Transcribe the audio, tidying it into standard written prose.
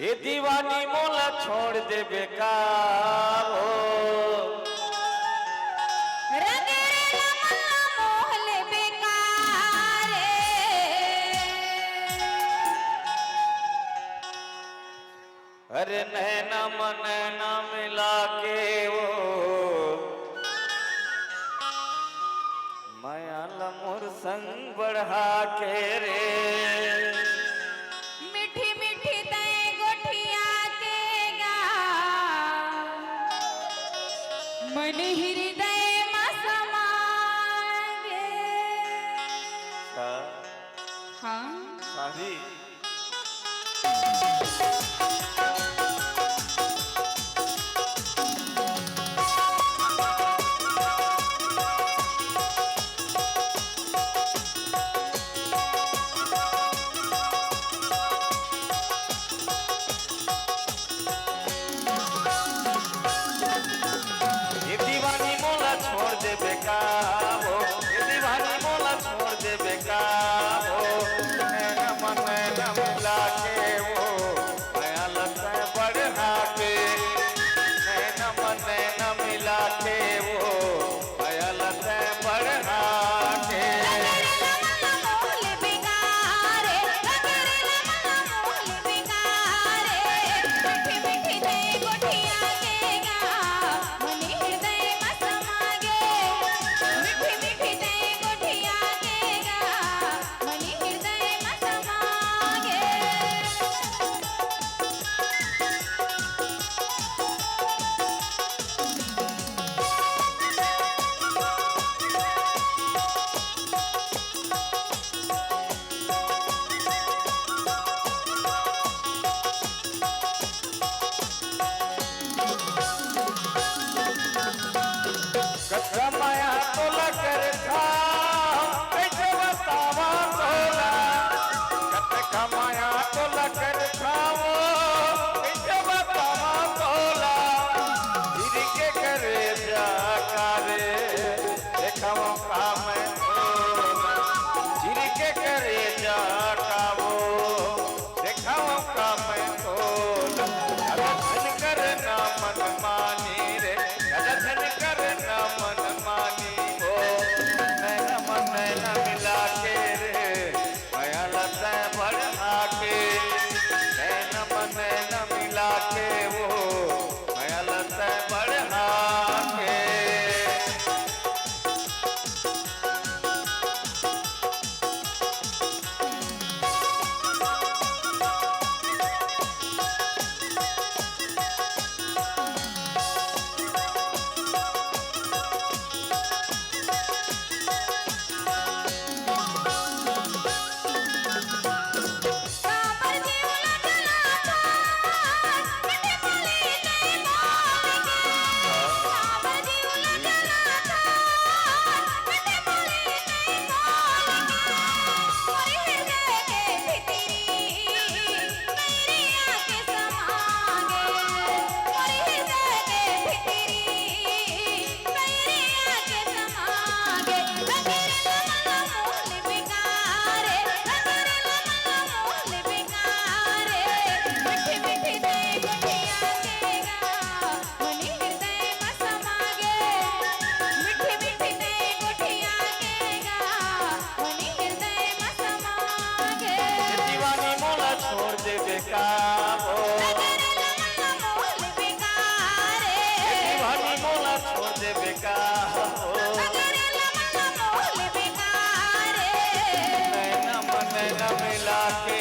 ये दीवानी मोला छोड़ दे बेकार हो अरे नैना मनैना मिला के वो माया लमुर संग बढ़ा के रे मीठी मीठी तय गोठिया के गा मन हृदय मसमागे। हाँ साही छोड़ दे बेकार हो ये दीवानी मोला छोड़ दे बेकार हो नैना मनैना मिला के वो माया लता बढ़ा के नैना मनैना मिला के वो माया लता बढ़ा के माया तो लगर था कैसे बतावा तोला कत माया तो लगर था वो कैसे बतावा तोला धीरे के करे जाकारे देखा वो काम धीरे के करे जाका वो देखा वो काम तोला धन करना मन मानी रे धन करना मन मानी हो नैना मनैना मिला के रे माया लता बढ़ा के नैना मनैना मिला के वो माया लता बढ़ा के छोड़ दे बेकार हो दीवानी मोला छोड़ दे बेकार हो नैना मनैना मिला के